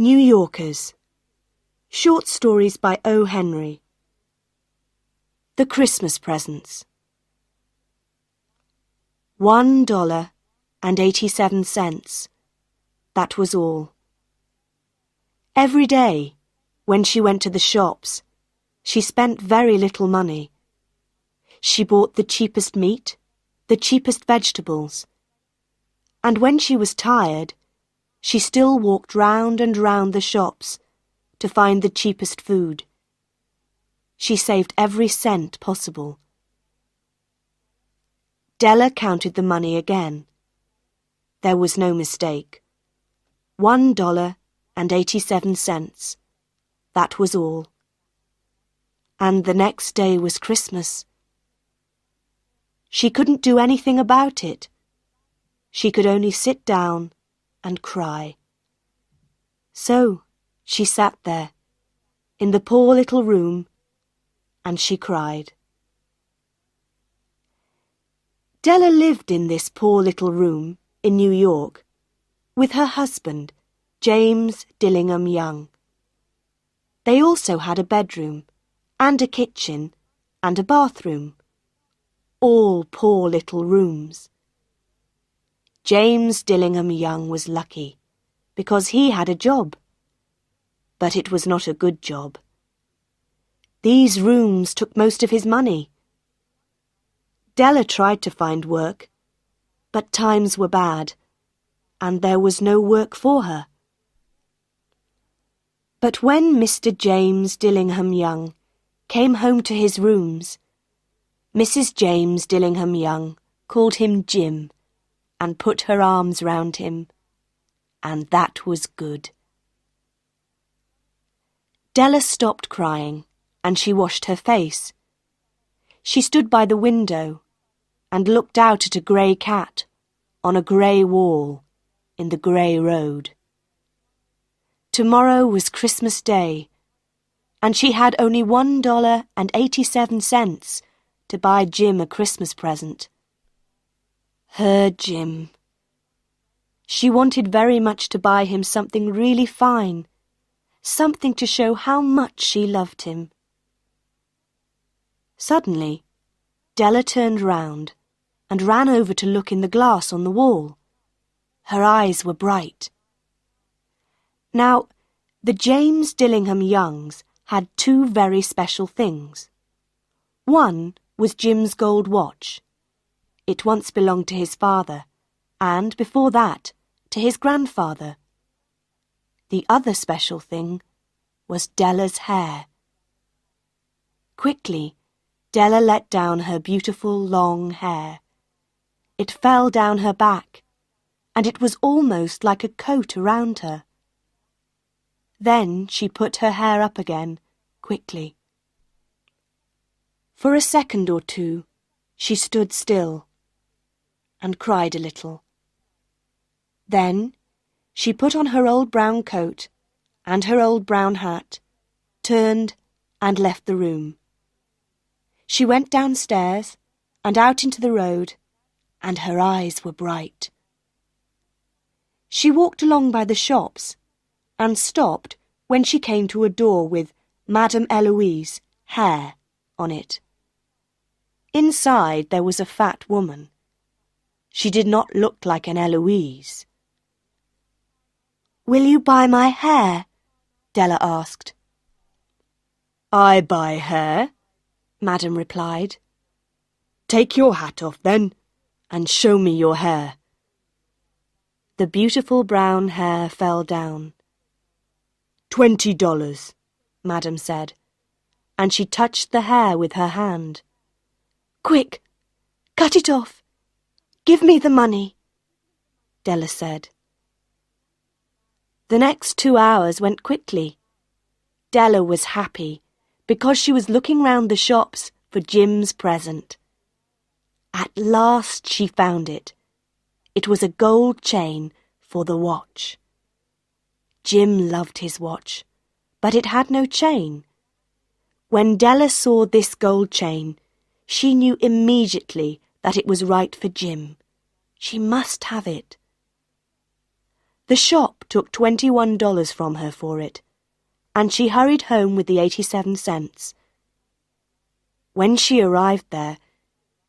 New Yorkers. Short stories by O. Henry. The Christmas Presents. $1.87. That was all. Every day, when she went to the shops, she spent very little money. She bought the cheapest meat, the cheapest vegetables, and when she was tired, she still walked round and round the shops to find the cheapest food. She saved every cent possible. Della counted the money again. There was no mistake. $1.87. That was all. And the next day was Christmas. She couldn't do anything about it. She could only sit down and cry. So she sat there, in the poor little room, and she cried. Della lived in this poor little room in New York with her husband, James Dillingham Young. They also had a bedroom and a kitchen and a bathroom, all poor little rooms. James Dillingham Young was lucky because he had a job, but it was not a good job. These rooms took most of his money. Della tried to find work, but times were bad, and there was no work for her. But when Mr. James Dillingham Young came home to his rooms, Mrs. James Dillingham Young called him Jim and put her arms round him, and that was good. Della stopped crying, and she washed her face. She stood by the window and looked out at a grey cat on a grey wall in the grey road. Tomorrow was Christmas Day, and she had only $1.87 to buy Jim a Christmas present. Her Jim. She wanted very much to buy him something really fine, something to show how much she loved him. Suddenly, Della turned round and ran over to look in the glass on the wall. Her eyes were bright. Now, the James Dillingham Youngs had two very special things. One was Jim's gold watch. It once belonged to his father, and before that, to his grandfather. The other special thing was Della's hair. Quickly, Della let down her beautiful long hair. It fell down her back, and it was almost like a coat around her. Then she put her hair up again, quickly. For a second or two, she stood still and cried a little. Then she put on her old brown coat and her old brown hat, turned and left the room. She went downstairs and out into the road, and her eyes were bright. She walked along by the shops and stopped when she came to a door with Madame Eloise, hair, on it. Inside there was a fat woman. She did not look like an Eloise. "Will you buy my hair?" Della asked. "I buy hair," Madame replied. "Take your hat off, then, and show me your hair." The beautiful brown hair fell down. $20, Madame said, and she touched the hair with her hand. "Quick, cut it off. Give me the money," Della said. The next 2 hours went quickly. Della was happy because she was looking round the shops for Jim's present. At last she found it. It was a gold chain for the watch. Jim loved his watch, but it had no chain. When Della saw this gold chain, she knew immediately that it was right for Jim. She must have it. The shop took $21 from her for it, and she hurried home with the 87 cents. When she arrived there,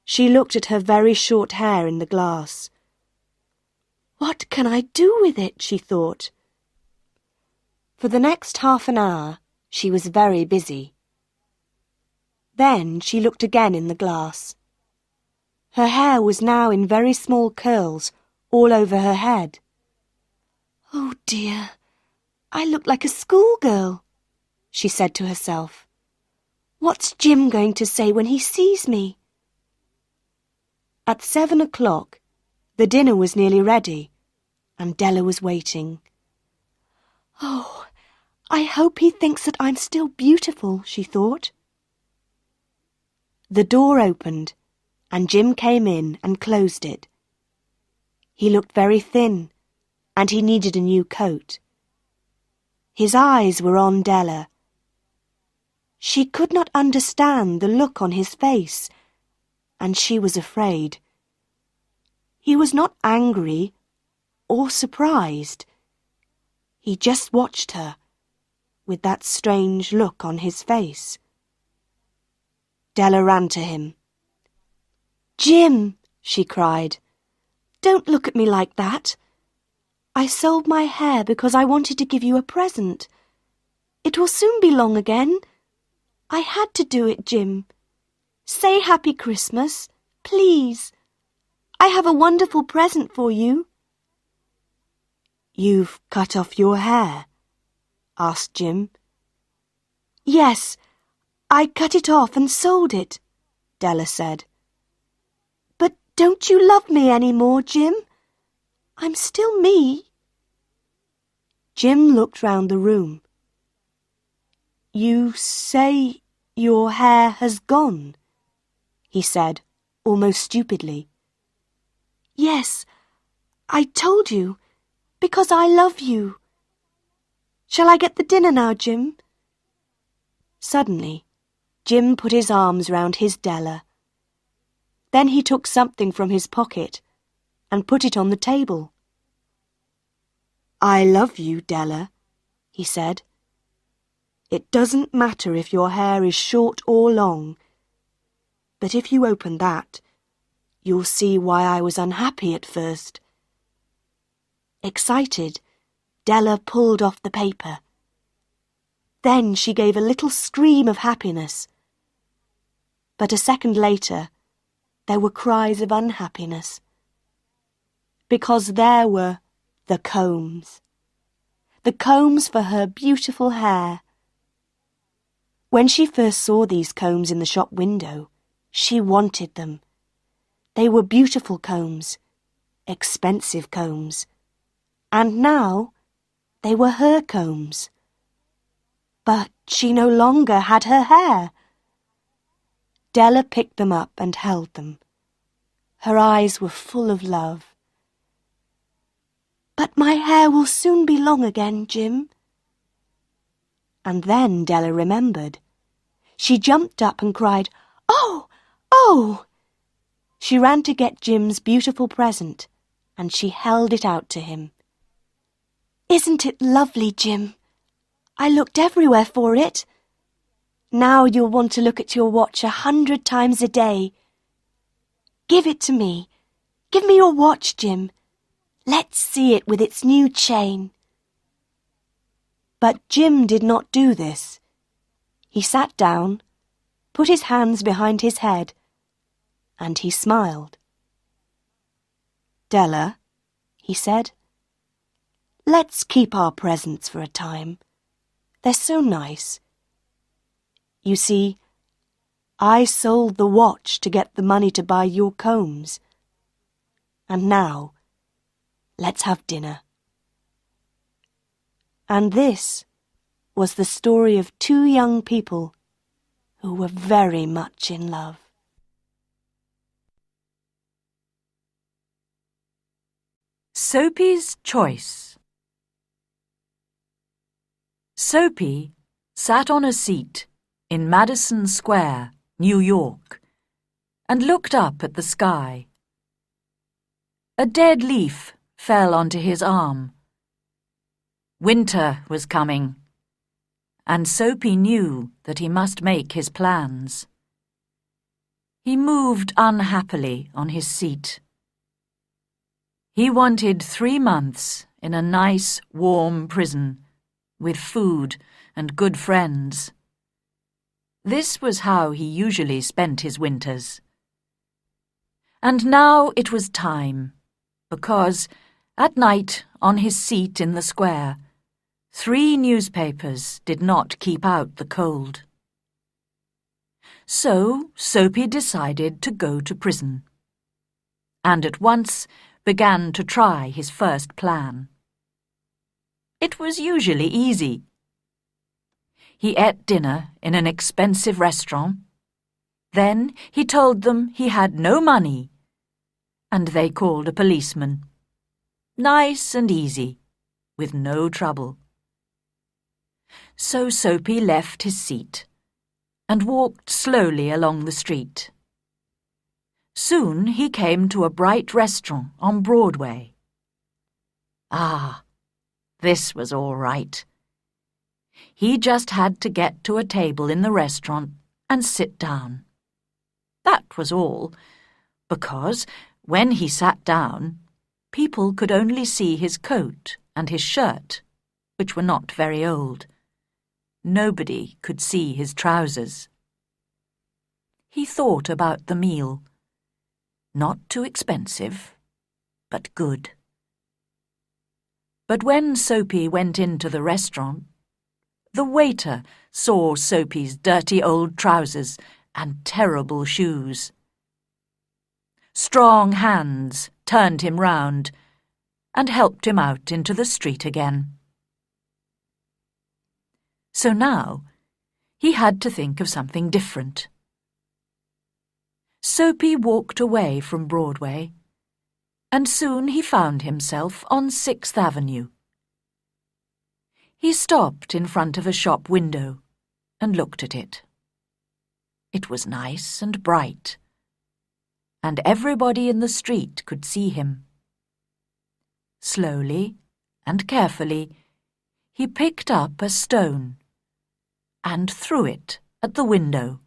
she looked at her very short hair in the glass. "What can I do with it?" she thought. For the next half an hour, she was very busy. Then she looked again in the glass. Her hair was now in very small curls all over her head. "Oh dear, I look like a schoolgirl," she said to herself. "What's Jim going to say when he sees me?" At 7 o'clock, the dinner was nearly ready, and Della was waiting. "Oh, I hope he thinks that I'm still beautiful," she thought. The door opened, and Jim came in and closed it. He looked very thin, and he needed a new coat. His eyes were on Della. She could not understand the look on his face, and she was afraid. He was not angry or surprised. He just watched her, with that strange look on his face. Della ran to him. "Jim," she cried, "don't look at me like that. I sold my hair because I wanted to give you a present. It will soon be long again. I had to do it, Jim. Say Happy Christmas, please. I have a wonderful present for you." "You've cut off your hair?" asked Jim. "Yes, I cut it off and sold it," Della said. "But don't you love me any more, Jim? I'm still me." Jim looked round the room. "You say your hair has gone?" he said, almost stupidly. "Yes, I told you, because I love you. Shall I get the dinner now, Jim?" Suddenly, Jim put his arms round his Della. Then he took something from his pocket and put it on the table. "I love you, Della," he said. "It doesn't matter if your hair is short or long, but if you open that, you'll see why I was unhappy at first." Excited, Della pulled off the paper. Then she gave a little scream of happiness. But a second later, there were cries of unhappiness. Because there were the combs for her beautiful hair. When she first saw these combs in the shop window, she wanted them. They were beautiful combs, expensive combs, and now they were her combs. But she no longer had her hair. Della picked them up and held them. Her eyes were full of love. "But my hair will soon be long again, Jim." And then Della remembered. She jumped up and cried, "Oh, oh!" She ran to get Jim's beautiful present, and she held it out to him. "Isn't it lovely, Jim? I looked everywhere for it. Now you'll want to look at your watch 100 times a day. Give it to me. Give me your watch, Jim. Let's see it with its new chain." But Jim did not do this. He sat down, put his hands behind his head, and he smiled. "Della," he said, "let's keep our presents for a time. They're so nice. You see, I sold the watch to get the money to buy your combs. And now, let's have dinner." And this was the story of two young people who were very much in love. Soapy's Choice. Soapy sat on a seat in Madison Square, New York, and looked up at the sky. A dead leaf fell onto his arm, Winter was coming, and Soapy knew that he must make his plans. He moved unhappily on his seat. He wanted 3 months in a nice, warm prison, with food and good friends. This was how he usually spent his winters. And now it was time, because, at night, on his seat in the square, 3 newspapers did not keep out the cold. So Soapy decided to go to prison, and at once began to try his first plan. It was usually easy. He ate dinner in an expensive restaurant. Then he told them he had no money, and they called a policeman. Nice and easy, with no trouble. So Soapy left his seat and walked slowly along the street. Soon he came to a bright restaurant on Broadway. Ah, this was all right. He just had to get to a table in the restaurant and sit down. That was all, because when he sat down, people could only see his coat and his shirt, which were not very old. Nobody could see his trousers. He thought about the meal. Not too expensive, but good. But when Soapy went into the restaurant, the waiter saw Soapy's dirty old trousers and terrible shoes. Strong hands turned him round and helped him out into the street again. So now he had to think of something different. Soapy walked away from Broadway, and soon he found himself on 6th Avenue. He stopped in front of a shop window and looked at it. It was nice and bright, and everybody in the street could see him. Slowly and carefully, he picked up a stone and threw it at the window.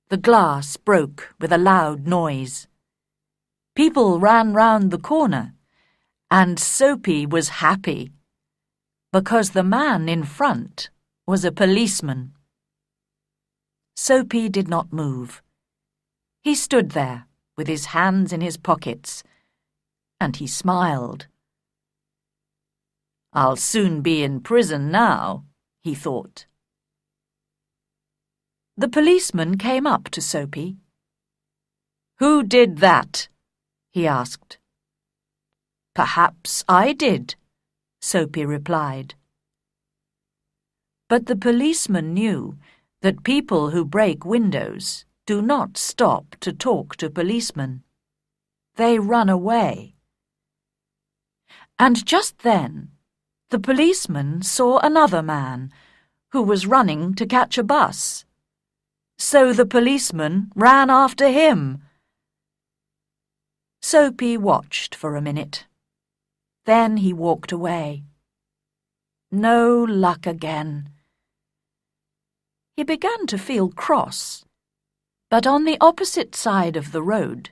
The glass broke with a loud noise. People ran round the corner, and Soapy was happy, because the man in front was a policeman. Soapy did not move. He stood there with his hands in his pockets, and he smiled. "I'll soon be in prison now," he thought. The policeman came up to Soapy. "Who did that?" he asked. "Perhaps I did," Soapy replied. But the policeman knew that people who break windows do not stop to talk to policemen. They run away. And just then, the policeman saw another man who was running to catch a bus. So the policeman ran after him. Soapy watched for a minute. Then he walked away. No luck again. He began to feel cross, but on the opposite side of the road,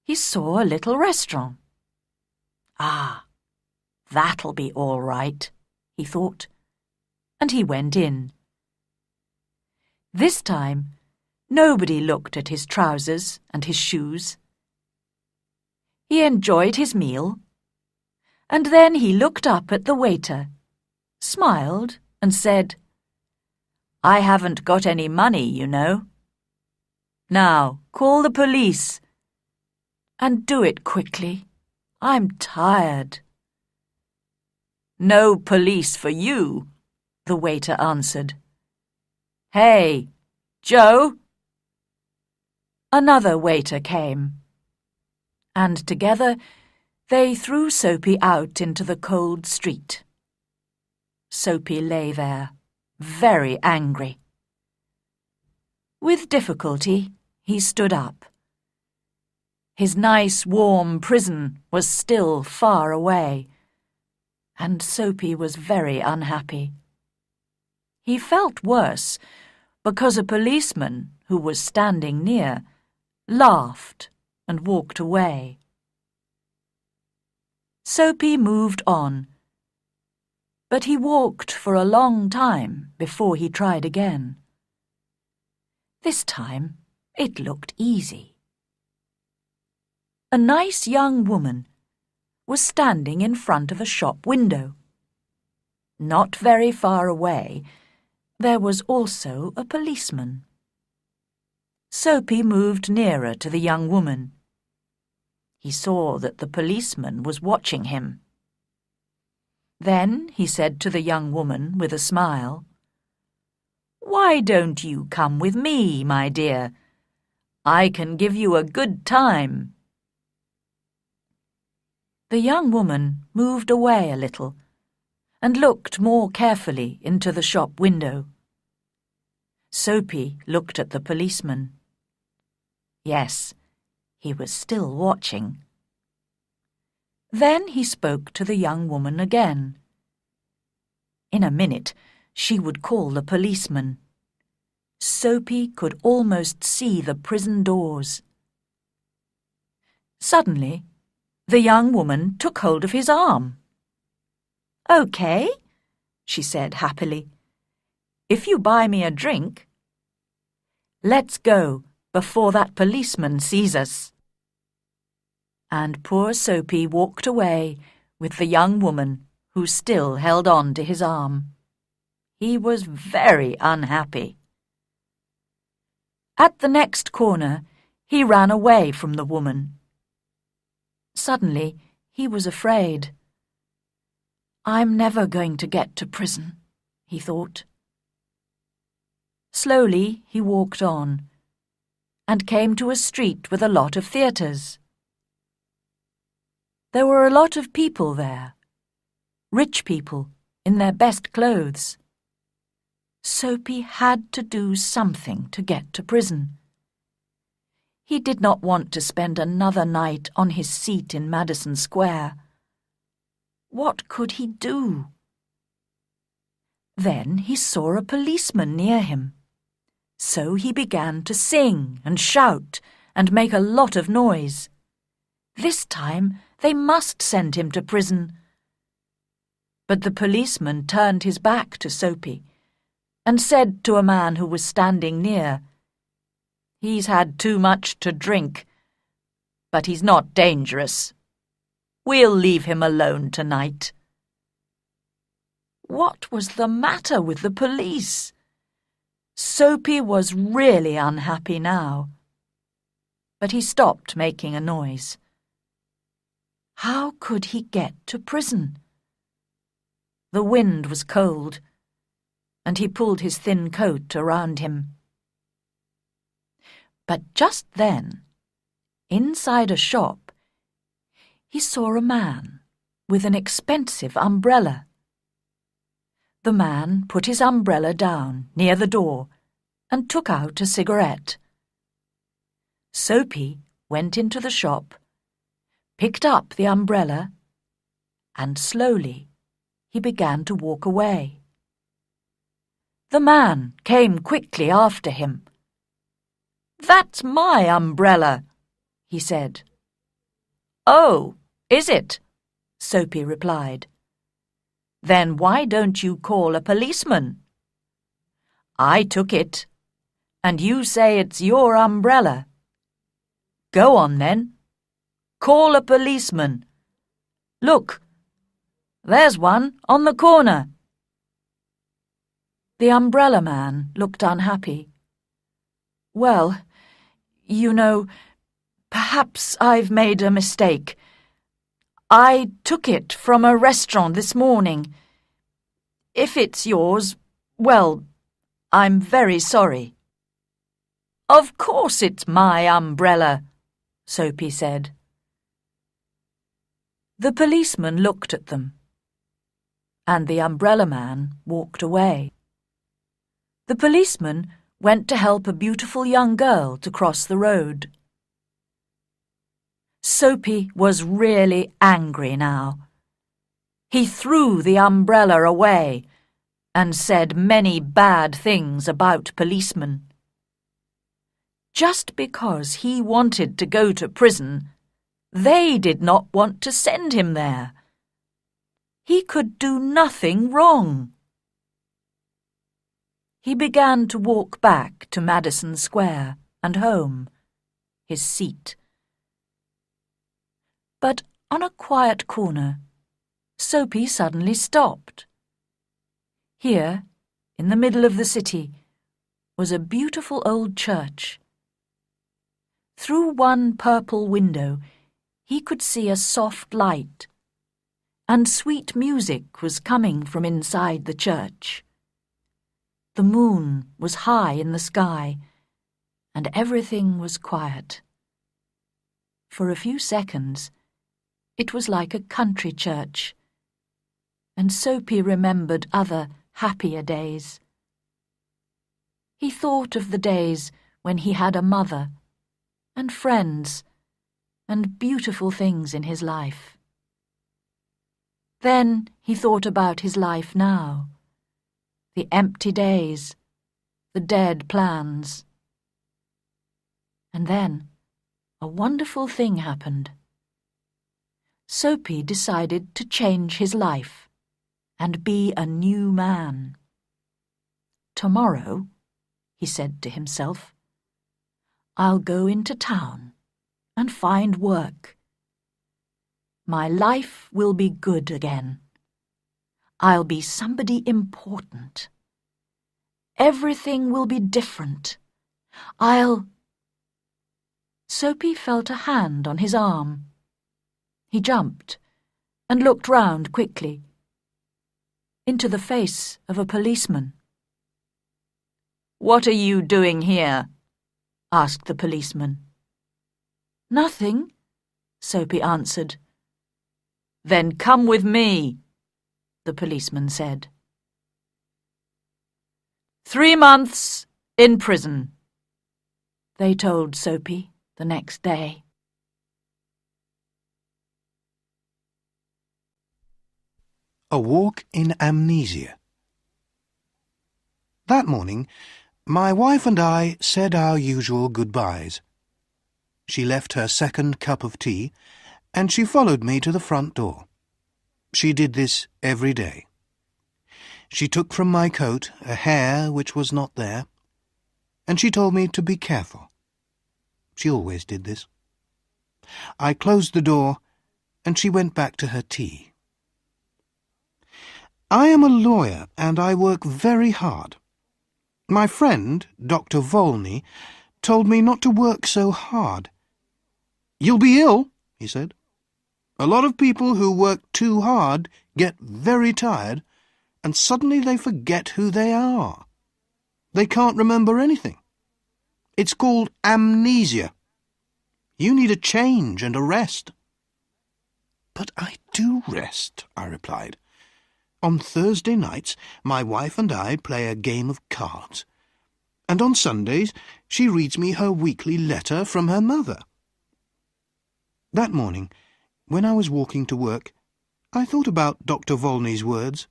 he saw a little restaurant. Ah, that'll be all right, he thought, and he went in. This time, nobody looked at his trousers and his shoes. He enjoyed his meal, and then he looked up at the waiter, smiled, and said, "I haven't got any money, you know. Now, call the police. And do it quickly. I'm tired." "No police for you," the waiter answered. "Hey, Joe!" Another waiter came, and together they threw Soapy out into the cold street. Soapy lay there, very angry. With difficulty, he stood up. His nice, warm prison was still far away, and Soapy was very unhappy. He felt worse because a policeman who was standing near laughed and walked away. Soapy moved on, but he walked for a long time before he tried again. This time it looked easy. A nice young woman was standing in front of a shop window. Not very far away, there was also a policeman. Soapy moved nearer to the young woman. He saw that the policeman was watching him. Then he said to the young woman with a smile, "Why don't you come with me, my dear? I can give you a good time." The young woman moved away a little and looked more carefully into the shop window. Soapy looked at the policeman. Yes, he was still watching. Then he spoke to the young woman again. In a minute, she would call the policeman. Soapy could almost see the prison doors. Suddenly, the young woman took hold of his arm. "Okay," she said happily. "If you buy me a drink. Let's go before that policeman sees us." And poor Soapy walked away with the young woman who still held on to his arm. He was very unhappy. At the next corner, he ran away from the woman. Suddenly, he was afraid. "I'm never going to get to prison," he thought. Slowly, he walked on and came to a street with a lot of theatres. There were a lot of people there, rich people in their best clothes. Soapy had to do something to get to prison. He did not want to spend another night on his seat in Madison Square. What could he do? Then he saw a policeman near him. So he began to sing and shout and make a lot of noise. This time they must send him to prison. But the policeman turned his back to Soapy and said to a man who was standing near, "He's had too much to drink, but he's not dangerous. We'll leave him alone tonight." What was the matter with the police? Soapy was really unhappy now. But he stopped making a noise. How could he get to prison? The wind was cold, and he pulled his thin coat around him. But just then, inside a shop, he saw a man with an expensive umbrella. The man put his umbrella down near the door and took out a cigarette. Soapy went into the shop, picked up the umbrella, and slowly he began to walk away. The man came quickly after him. "That's my umbrella," he said. "Oh, is it?" Soapy replied. "Then why don't you call a policeman? I took it, and you say it's your umbrella. Go on then. Call a policeman. Look, there's one on the corner." The umbrella man looked unhappy. "Well, you know, perhaps I've made a mistake. I took it from a restaurant this morning. If it's yours, well, I'm very sorry." "Of course it's my umbrella," Soapy said. The policeman looked at them, and the umbrella man walked away. The policeman went to help a beautiful young girl to cross the road. Soapy was really angry now. He threw the umbrella away and said many bad things about policemen. Just because he wanted to go to prison, they did not want to send him there. He could do nothing wrong. He began to walk back to Madison Square and home, his seat. But on a quiet corner, Soapy suddenly stopped. Here, in the middle of the city, was a beautiful old church. Through one purple window, he could see a soft light, and sweet music was coming from inside the church. The moon was high in the sky, and everything was quiet. For a few seconds, it was like a country church, and Soapy remembered other, happier days. He thought of the days when he had a mother, and friends, and beautiful things in his life. Then he thought about his life now, the empty days, the dead plans. And then a wonderful thing happened. Soapy decided to change his life and be a new man. Tomorrow, he said to himself, I'll go into town and find work. My life will be good again. I'll be somebody important. Everything will be different. Soapy felt a hand on his arm. He jumped and looked round quickly into the face of a policeman. "What are you doing here?" asked the policeman. "Nothing," Soapy answered. "Then come with me," the policeman said. 3 months in prison, they told Soapy the next day. A walk in amnesia. That morning, my wife and I said our usual goodbyes. She left her second cup of tea, and she followed me to the front door. She did this every day. She took from my coat a hair which was not there, and she told me to be careful. She always did this. I closed the door, and she went back to her tea. I am a lawyer, and I work very hard. My friend, Dr. Volney, told me not to work so hard. "You'll be ill," he said. "A lot of people who work too hard get very tired, and suddenly they forget who they are. They can't remember anything. It's called amnesia. You need a change and a rest." "But I do rest," I replied. "On Thursday nights my wife and I play a game of cards, and on Sundays she reads me her weekly letter from her mother." That morning, when I was walking to work, I thought about Dr. Volney's words.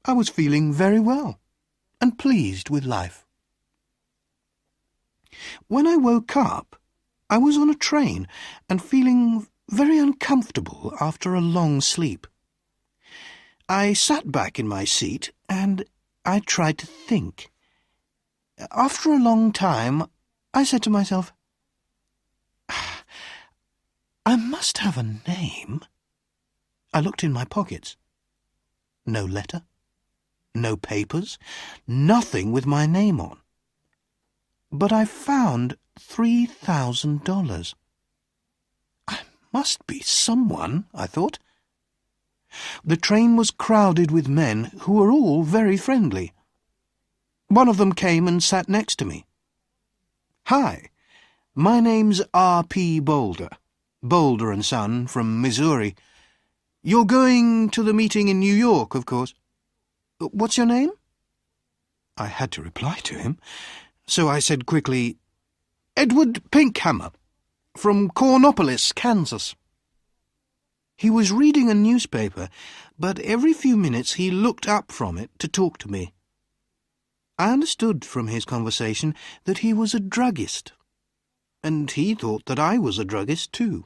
I was feeling very well and pleased with life. When I woke up, I was on a train and feeling very uncomfortable after a long sleep. I sat back in my seat and I tried to think. After a long time, I said to myself, "I must have a name." I looked in my pockets. No letter, no papers, nothing with my name on. But I found $3,000. I must be someone, I thought. The train was crowded with men who were all very friendly. One of them came and sat next to me. "Hi, my name's R.P. Boulder, Boulder & Son from Missouri. You're going to the meeting in New York, of course. What's your name?" I had to reply to him, so I said quickly, "Edward Pinkhammer, from Cornopolis, Kansas." He was reading a newspaper, but every few minutes he looked up from it to talk to me. I understood from his conversation that he was a druggist, and he thought that I was a druggist too.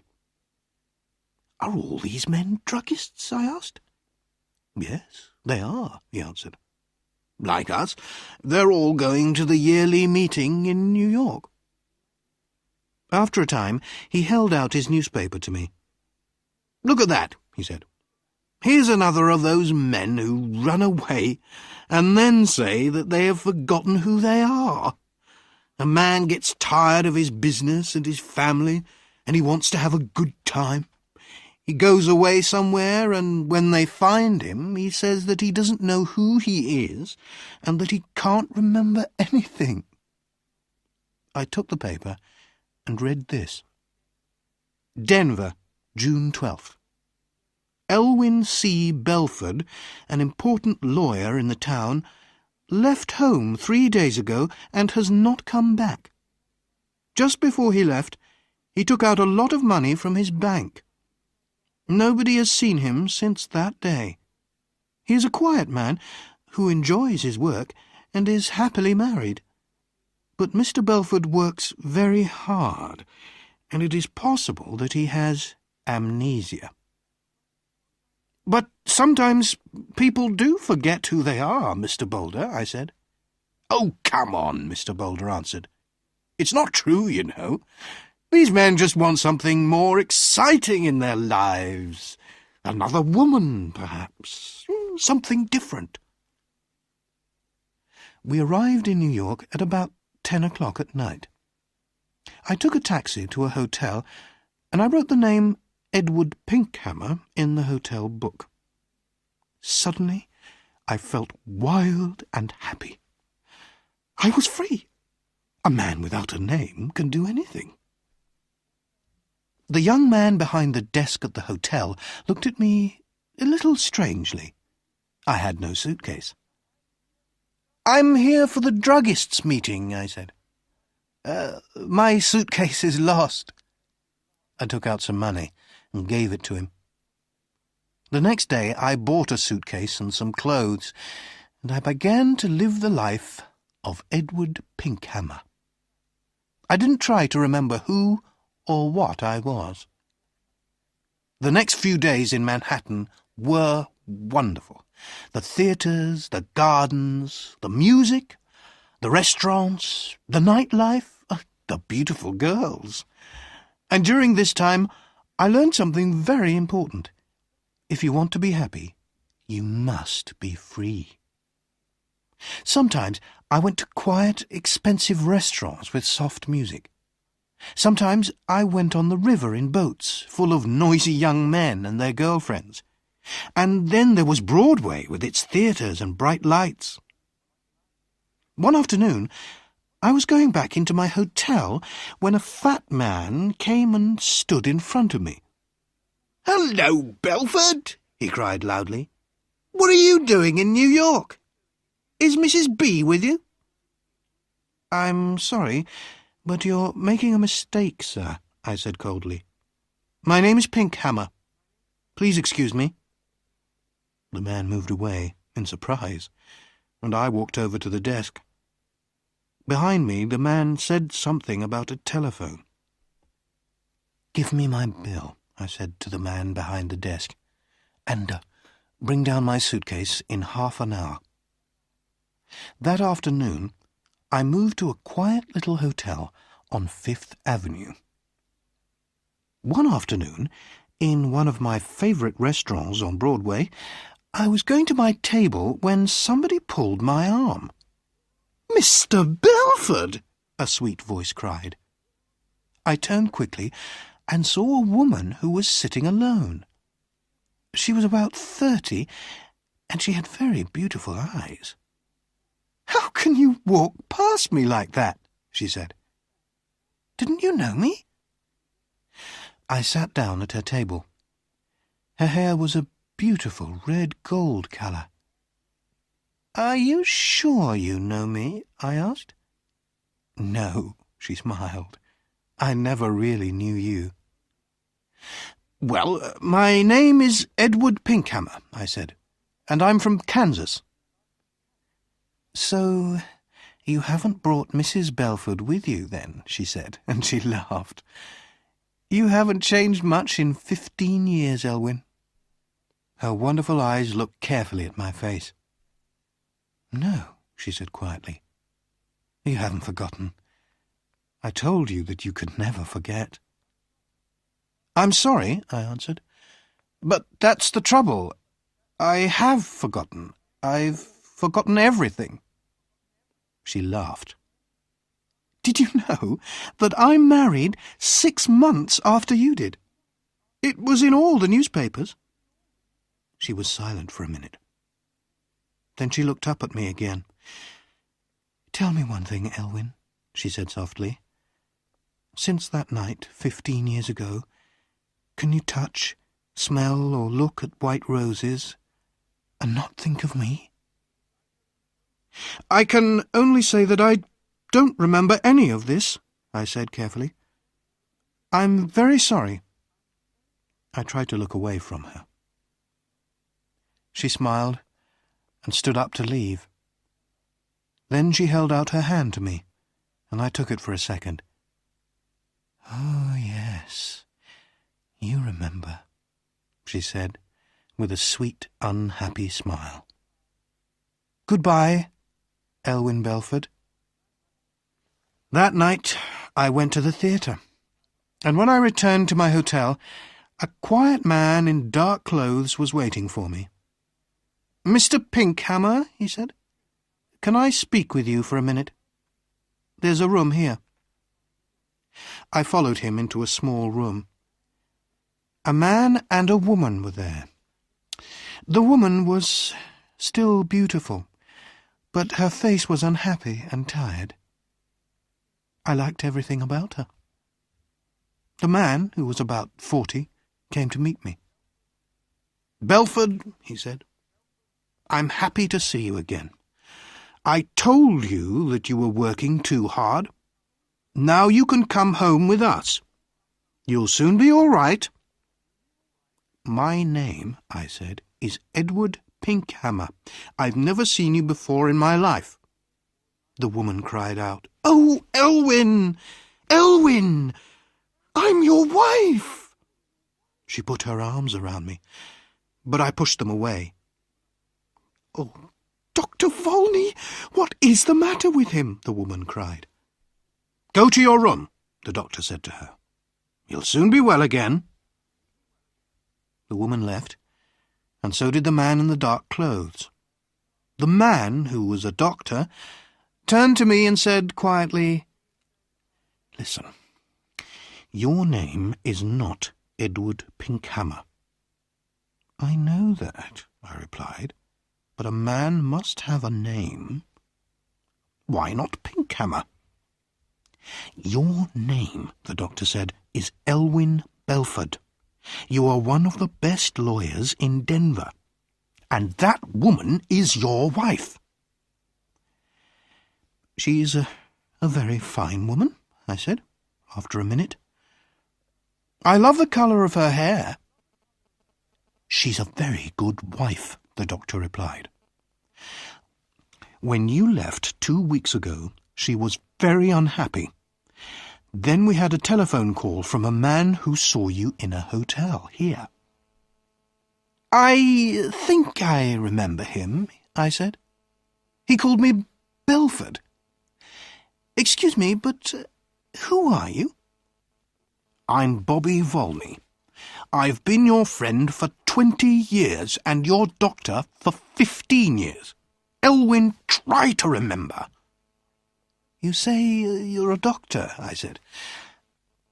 "Are all these men druggists?" I asked. "Yes, they are," he answered. "Like us, they're all going to the yearly meeting in New York." After a time, he held out his newspaper to me. "Look at that," he said. "Here's another of those men who run away and then say that they have forgotten who they are. A man gets tired of his business and his family, and he wants to have a good time. He goes away somewhere, and when they find him, he says that he doesn't know who he is and that he can't remember anything." I took the paper and read this. Denver, June 12th. Elwyn C. Belford, an important lawyer in the town, left home 3 days ago and has not come back. Just before he left, he took out a lot of money from his bank. Nobody has seen him since that day. He is a quiet man who enjoys his work and is happily married. But Mr. Belford works very hard, and it is possible that he has amnesia. "But sometimes people do forget who they are, Mr. Boulder," I said. "Oh, come on," Mr. Boulder answered. "It's not true, you know. These men just want something more exciting in their lives. Another woman, perhaps. Something different." We arrived in New York at about 10 o'clock at night. I took a taxi to a hotel, and I wrote the name Edward Pinkhammer in the hotel book. Suddenly, I felt wild and happy. I was free. A man without a name can do anything. The young man behind the desk at the hotel looked at me a little strangely. I had no suitcase. "I'm here for the druggists' meeting," I said. My suitcase is lost." I took out some money and gave it to him. The next day I bought a suitcase and some clothes, and I began to live the life of Edward Pinkhammer. I didn't try to remember who or what I was. The next few days in Manhattan were wonderful. The theatres, the gardens, the music, the restaurants, the nightlife, the beautiful girls. And during this time I learned something very important. If you want to be happy, you must be free. Sometimes I went to quiet, expensive restaurants with soft music. Sometimes I went on the river in boats full of noisy young men and their girlfriends. And then there was Broadway with its theatres and bright lights. One afternoon, I was going back into my hotel when a fat man came and stood in front of me. "Hello, Belford," he cried loudly. "What are you doing in New York? Is Mrs. B with you?" "I'm sorry, but you're making a mistake, sir," I said coldly. "My name is Pinkhammer. Please excuse me." The man moved away in surprise, and I walked over to the desk. Behind me, the man said something about a telephone. "Give me my bill," I said to the man behind the desk, "and bring down my suitcase in half an hour." That afternoon, I moved to a quiet little hotel on Fifth Avenue. One afternoon, in one of my favourite restaurants on Broadway, I was going to my table when somebody pulled my arm. "Mr. Belford!" a sweet voice cried. I turned quickly and saw a woman who was sitting alone. She was about 30, and she had very beautiful eyes. "How can you walk past me like that?" she said. "Didn't you know me?" I sat down at her table. Her hair was a beautiful red gold colour. "Are you sure you know me?" I asked. "No," she smiled. "I never really knew you." Well, my name is Edward Pinkhammer, I said, and I'm from Kansas. So, you haven't brought Mrs. Belford with you, then, she said, and she laughed. You haven't changed much in 15 years, Elwyn. Her wonderful eyes looked carefully at my face. No, she said quietly. You haven't forgotten. I told you that you could never forget. I'm sorry, I answered, but that's the trouble. I have forgotten. I've forgotten everything. She laughed. Did you know that I married 6 months after you did? It was in all the newspapers. She was silent for a minute. Then she looked up at me again. Tell me one thing, Elwyn, she said softly. Since that night, 15 years ago, can you touch, smell, or look at white roses and not think of me? I can only say that I don't remember any of this, I said carefully. I'm very sorry. I tried to look away from her. She smiled and stood up to leave. Then she held out her hand to me, and I took it for a second. Oh, yes, you remember, she said, with a sweet, unhappy smile. Goodbye, Elwyn Belford. That night I went to the theatre, and when I returned to my hotel, a quiet man in dark clothes was waiting for me. Mr. Pinkhammer, he said, can I speak with you for a minute? There's a room here. I followed him into a small room. A man and a woman were there. The woman was still beautiful, but her face was unhappy and tired. I liked everything about her. The man, who was about 40, came to meet me. Belford, he said, I'm happy to see you again. I told you that you were working too hard. Now you can come home with us. You'll soon be all right. My name, I said, is Edward Pinkhammer. I've never seen you before in my life. The woman cried out, Oh, Elwyn! Elwyn! I'm your wife! She put her arms around me, but I pushed them away. Oh, Dr. Volney, what is the matter with him? The woman cried. Go to your room, the doctor said to her. You'll soon be well again. The woman left, and so did the man in the dark clothes. The man, who was a doctor, turned to me and said quietly, Listen, your name is not Edward Pinkhammer. I know that, I replied, but a man must have a name. Why not Pinkhammer? Your name, the doctor said, is Elwyn Belford. You are one of the best lawyers in Denver, and that woman is your wife. She's a very fine woman, I said, after a minute. I love the colour of her hair. She's a very good wife, the doctor replied. When you left 2 weeks ago, she was very unhappy. Then we had a telephone call from a man who saw you in a hotel here. I think I remember him, I said. He called me Belford. Excuse me, but who are you? I'm Bobby Volney. I've been your friend for 20 years and your doctor for 15 years. Elwyn, try to remember. You say you're a doctor, I said.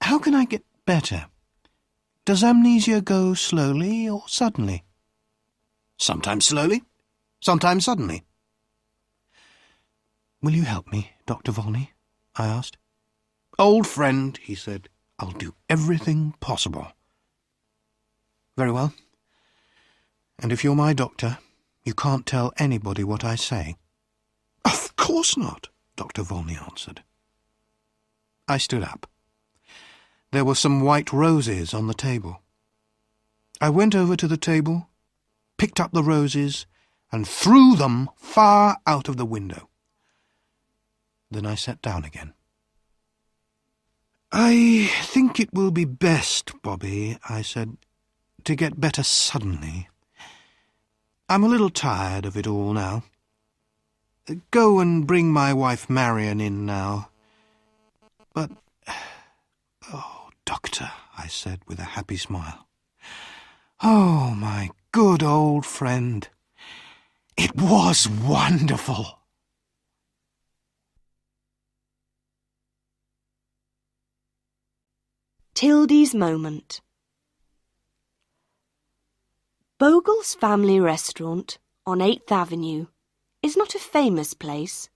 How can I get better? Does amnesia go slowly or suddenly? Sometimes slowly, sometimes suddenly. Will you help me, Dr. Volney? I asked. Old friend, he said. I'll do everything possible. Very well. And if you're my doctor, you can't tell anybody what I say. Of course not, Dr. Volney answered. I stood up. There were some white roses on the table. I went over to the table, picked up the roses, and threw them far out of the window. Then I sat down again. "I think it will be best, Bobby," I said, "to get better suddenly. I'm a little tired of it all now. Go and bring my wife Marian in now." "But, oh, Doctor," I said with a happy smile. "Oh, my good old friend. It was wonderful." Tildy's Moment. Bogle's Family Restaurant on 8th Avenue is not a famous place,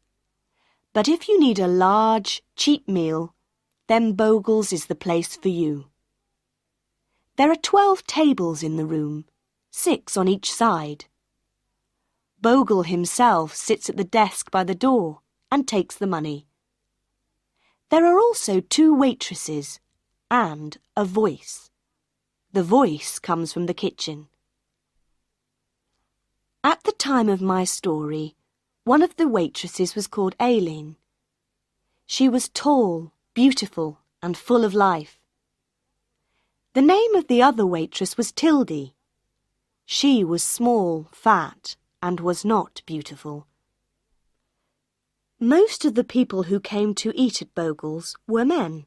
but if you need a large, cheap meal, then Bogle's is the place for you. There are 12 tables in the room, 6 on each side. Bogle himself sits at the desk by the door and takes the money. There are also 2 waitresses and a voice. The voice comes from the kitchen. At the time of my story, one of the waitresses was called Aileen. She was tall, beautiful, and full of life. The name of the other waitress was Tildy. She was small, fat, and was not beautiful. Most of the people who came to eat at Bogle's were men,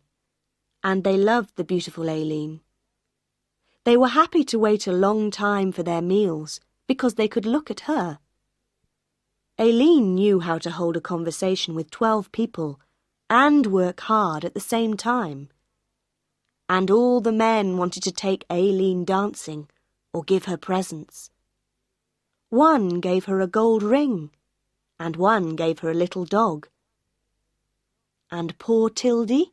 and they loved the beautiful Aileen. They were happy to wait a long time for their meals because they could look at her. Aileen knew how to hold a conversation with 12 people and work hard at the same time. And all the men wanted to take Aileen dancing or give her presents. One gave her a gold ring, and one gave her a little dog. And poor Tildy?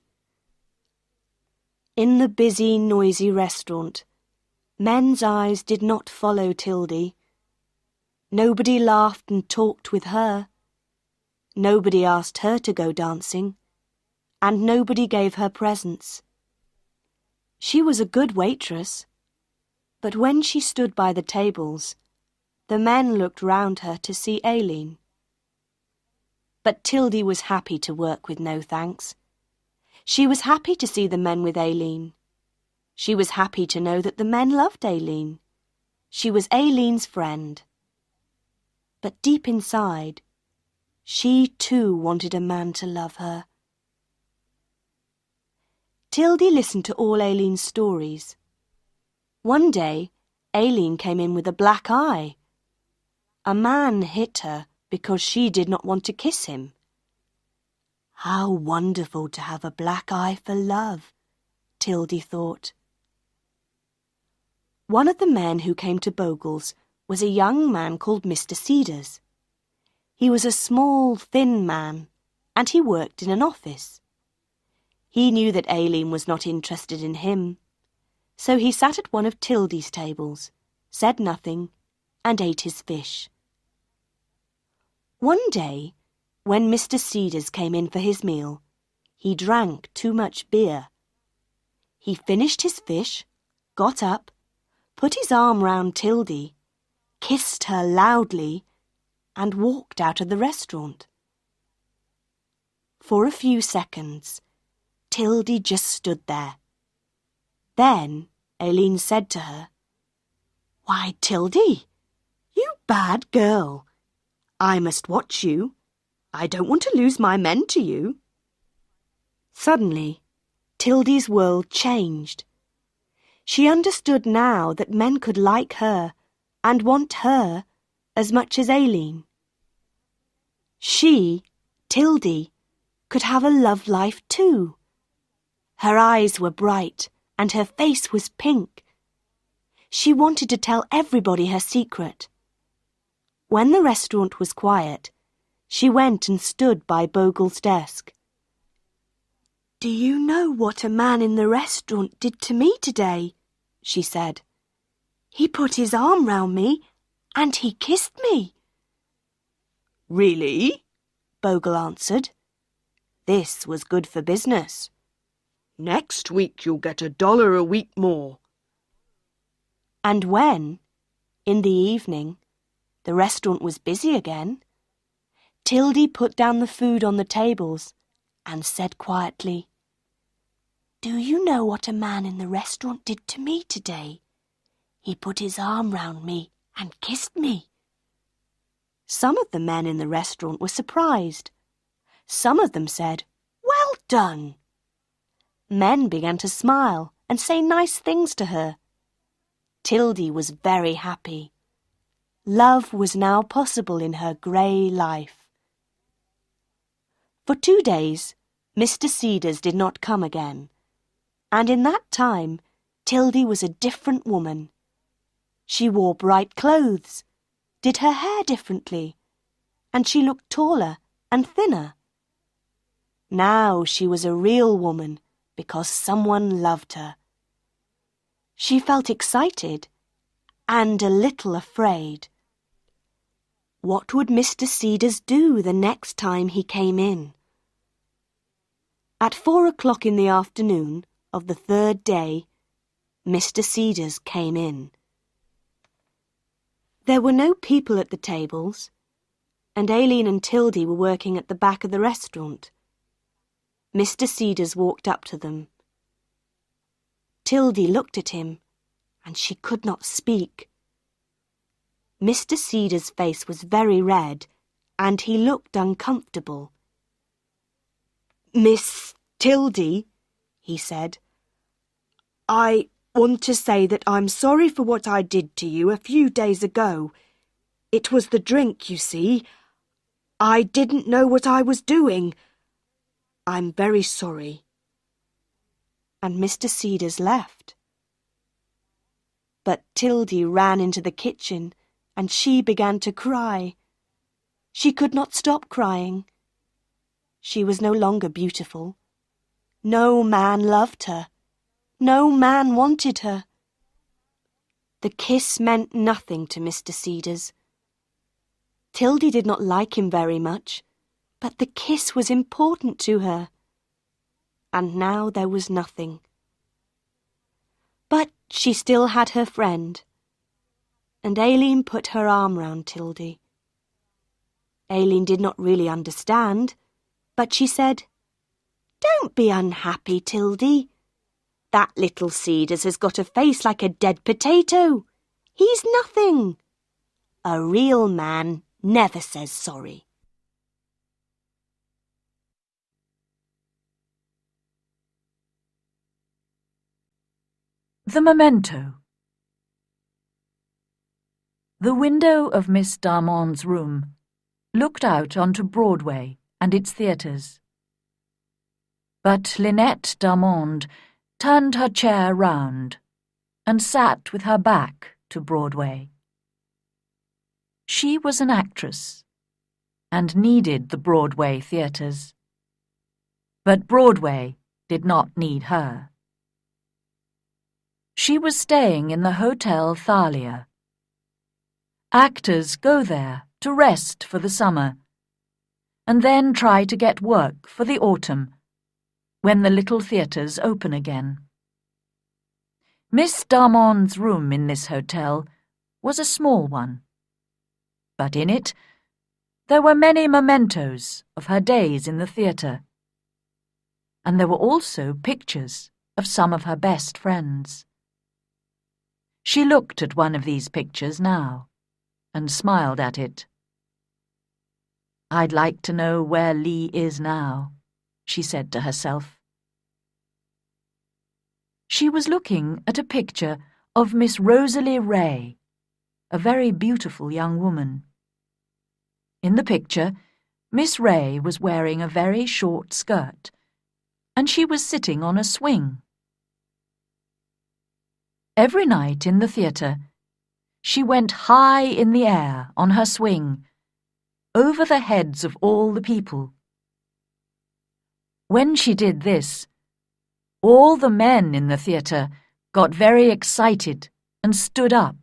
In the busy, noisy restaurant, men's eyes did not follow Tildy. Nobody laughed and talked with her. Nobody asked her to go dancing, and nobody gave her presents. She was a good waitress, but when she stood by the tables, the men looked round her to see Aileen. But Tildy was happy to work with no thanks. She was happy to see the men with Aileen. She was happy to know that the men loved Aileen. She was Aileen's friend. But deep inside, she too wanted a man to love her. Tildy listened to all Aileen's stories. One day, Aileen came in with a black eye. A man hit her because she did not want to kiss him. How wonderful to have a black eye for love, Tildy thought. One of the men who came to Bogle's was a young man called Mr. Cedars. He was a small, thin man, and he worked in an office. He knew that Aileen was not interested in him, so he sat at one of Tildy's tables, said nothing, and ate his fish. One day, when Mr. Cedars came in for his meal, he drank too much beer. He finished his fish, got up, put his arm round Tildy, kissed her loudly, and walked out of the restaurant. For a few seconds, Tildy just stood there. Then Aileen said to her, "Why, Tildy, you bad girl. I must watch you. I don't want to lose my men to you." Suddenly, Tildy's world changed. She understood now that men could like her and want her as much as Aileen. She, Tildy, could have a love life too. Her eyes were bright and her face was pink. She wanted to tell everybody her secret. When the restaurant was quiet, she went and stood by Bogle's desk. "Do you know what a man in the restaurant did to me today?" she said. "He put his arm round me and he kissed me." "Really?" Bogle answered. This was good for business. "Next week you'll get $1 a week more." And when, in the evening, the restaurant was busy again, Tildy put down the food on the tables and said quietly, "Do you know what a man in the restaurant did to me today? He put his arm round me and kissed me." Some of the men in the restaurant were surprised. Some of them said, "Well done." Men began to smile and say nice things to her. Tildy was very happy. Love was now possible in her grey life. For 2 days, Mr. Cedars did not come again, and in that time, Tildy was a different woman. She wore bright clothes, did her hair differently, and she looked taller and thinner. Now she was a real woman because someone loved her. She felt excited and a little afraid. What would Mr. Cedars do the next time he came in? At 4 o'clock in the afternoon of the 3rd day, Mr. Cedars came in. There were no people at the tables, and Aileen and Tildy were working at the back of the restaurant. Mr. Cedars walked up to them. Tildy looked at him, and she could not speak. Mr. Cedars' face was very red, and he looked uncomfortable. "Miss Tildy," he said, "I want to say that I'm sorry for what I did to you a few days ago. It was the drink, you see. I didn't know what I was doing. I'm very sorry." And Mr. Cedars left. But Tildy ran into the kitchen and she began to cry. She could not stop crying. She was no longer beautiful. No man loved her. No man wanted her. The kiss meant nothing to Mr. Cedars. Tildy did not like him very much, but the kiss was important to her. And now there was nothing. But she still had her friend, and Aileen put her arm round Tildy. Aileen did not really understand, but she said, "Don't be unhappy, Tildy. That little Cedars has got a face like a dead potato. He's nothing. A real man never says sorry." The Memento. The window of Miss Darmon's room looked out onto Broadway and its theatres. But Lynette Darmond turned her chair round and sat with her back to Broadway. She was an actress and needed the Broadway theatres. But Broadway did not need her. She was staying in the Hotel Thalia. Actors go there to rest for the summer and then try to get work for the autumn when the little theatres open again. Miss Darmon's room in this hotel was a small one, but in it there were many mementos of her days in the theatre, and there were also pictures of some of her best friends. She looked at one of these pictures now and smiled at it. "I'd like to know where Lee is now," she said to herself. She was looking at a picture of Miss Rosalie Ray, a very beautiful young woman. In the picture, Miss Ray was wearing a very short skirt, and she was sitting on a swing. Every night in the theatre, she went high in the air on her swing, over the heads of all the people. When she did this, all the men in the theatre got very excited and stood up.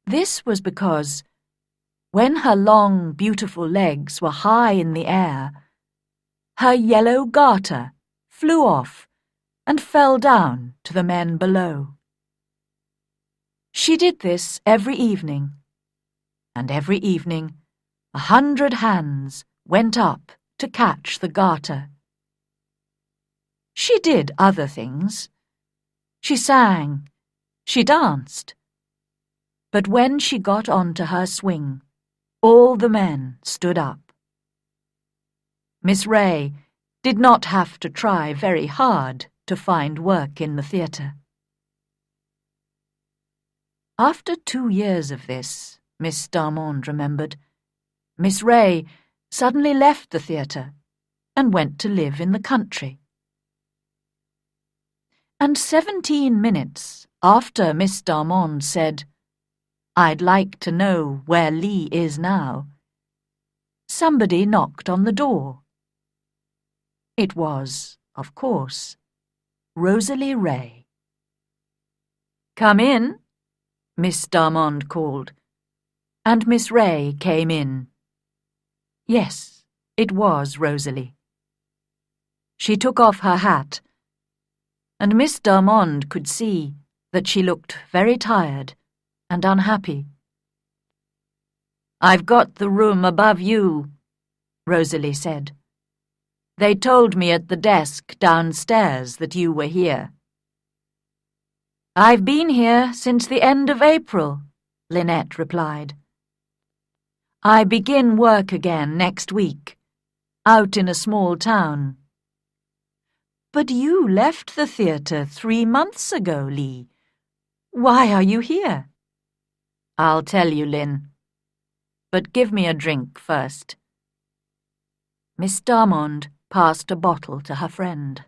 This was because, when her long, beautiful legs were high in the air, her yellow garter flew off and fell down to the men below. She did this every evening, and every evening 100 hands went up to catch the garter. She did other things. She sang, she danced. But when she got onto her swing, all the men stood up. Miss Ray did not have to try very hard to find work in the theatre. After 2 years of this, Miss Darmond remembered, Miss Ray suddenly left the theatre and went to live in the country. And 17 minutes after Miss Darmond said, "I'd like to know where Lee is now," somebody knocked on the door. It was, of course, Rosalie Ray. "Come in," Miss Darmond called, and Miss Ray came in. Yes, it was Rosalie. She took off her hat, and Miss Darmond could see that she looked very tired and unhappy. "I've got the room above you," Rosalie said. "They told me at the desk downstairs that you were here." "I've been here since the end of April," Lynette replied. "I begin work again next week, out in a small town." "But you left the theatre 3 months ago, Lee. Why are you here?" "I'll tell you, Lynn. But give me a drink first." Miss Darmond passed a bottle to her friend.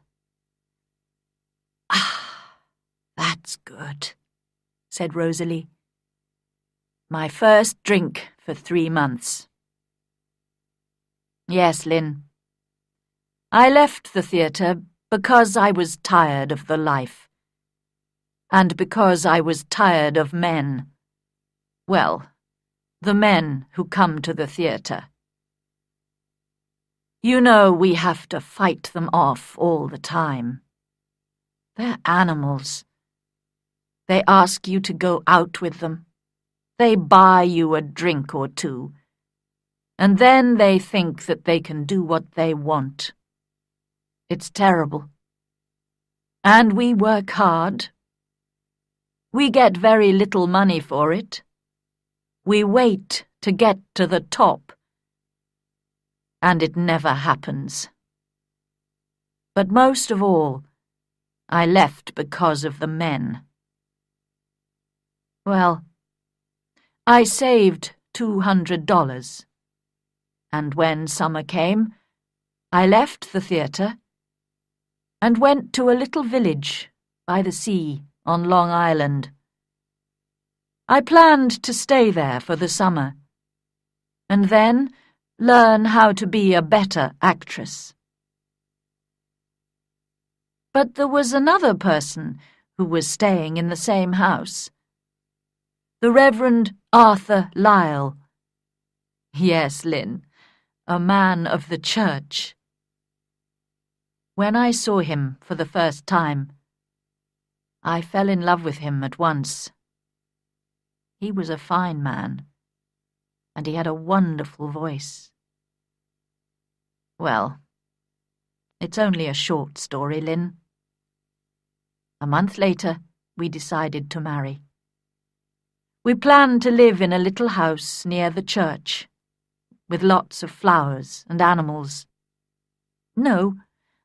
"Ah, that's good," said Rosalie. "My first drink for 3 months. Yes, Lynn. I left the theatre because I was tired of the life. And because I was tired of men. Well, the men who come to the theatre. You know we have to fight them off all the time. They're animals. They ask you to go out with them. They buy you a drink or two. And then they think that they can do what they want. It's terrible. And we work hard. We get very little money for it. We wait to get to the top. And it never happens. But most of all, I left because of the men. Well, I saved $200. And when summer came, I left the theatre and went to a little village by the sea on Long Island. I planned to stay there for the summer, and then learn how to be a better actress. But there was another person who was staying in the same house. The Reverend Arthur Lyle. Yes, Lynn, a man of the church. When I saw him for the first time, I fell in love with him at once. He was a fine man, and he had a wonderful voice. Well, it's only a short story, Lynn. A month later, we decided to marry. We planned to live in a little house near the church, with lots of flowers and animals. No,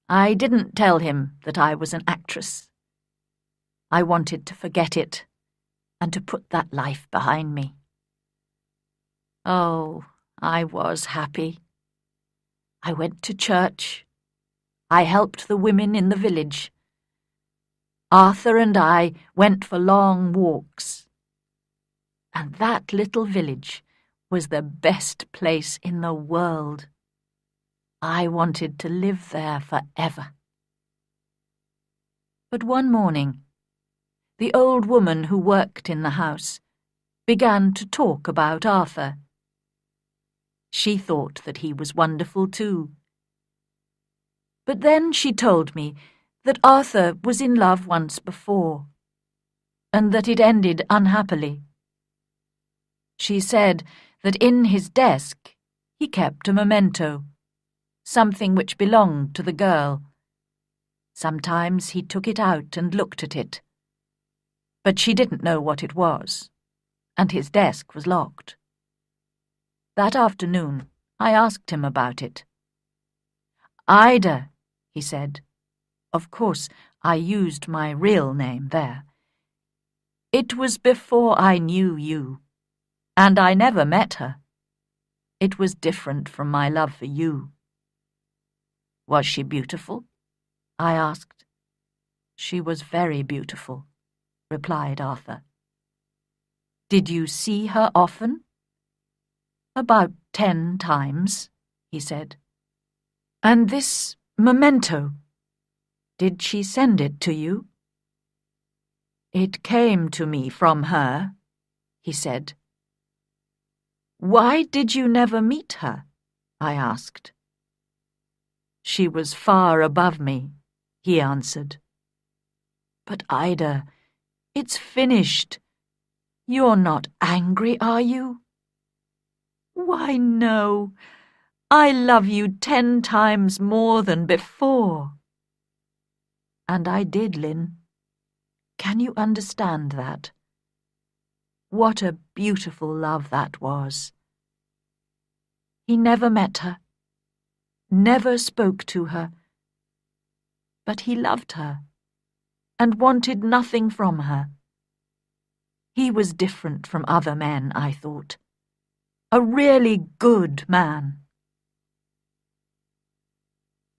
I didn't tell him that I was an actress. I wanted to forget it and to put that life behind me. Oh, I was happy. I went to church. I helped the women in the village. Arthur and I went for long walks. And that little village was the best place in the world. I wanted to live there forever. But one morning, the old woman who worked in the house began to talk about Arthur. She thought that he was wonderful too. But then she told me that Arthur was in love once before. and that it ended unhappily. She said that in his desk he kept a memento, something which belonged to the girl. Sometimes he took it out and looked at it, but she didn't know what it was, and his desk was locked. That afternoon, I asked him about it. "Ida," he said. Of course, I used my real name there. "It was before I knew you, and I never met her. It was different from my love for you." "Was she beautiful?" I asked. "She was very beautiful," replied Arthur. "Did you see her often?" "About 10 times," he said. "And this memento, did she send it to you?" "It came to me from her," he said. "Why did you never meet her?" I asked. "She was far above me," he answered. "But Ida, it's finished. You're not angry, are you?" "Why, no. I love you 10 times more than before." And I did, Lynn. Can you understand that? What a beautiful love that was. He never met her, never spoke to her, but he loved her and wanted nothing from her. He was different from other men, I thought. A really good man.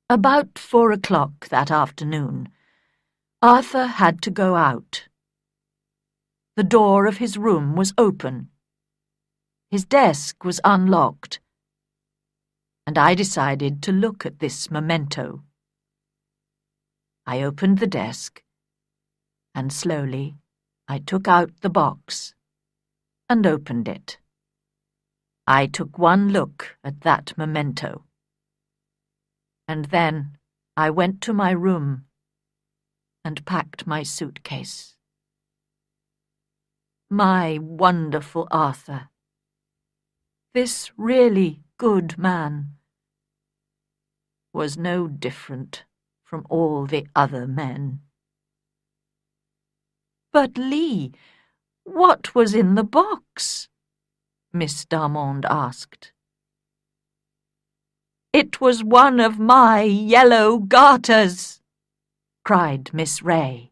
About 4 o'clock that afternoon, Arthur had to go out. The door of his room was open. His desk was unlocked, and I decided to look at this memento. I opened the desk, and slowly I took out the box and opened it. I took one look at that memento, and then I went to my room and packed my suitcase. My wonderful Arthur, this really good man, was no different from all the other men. "But, Lee, what was in the box?" Miss Darmond asked. "It was one of my yellow garters," cried Miss Ray.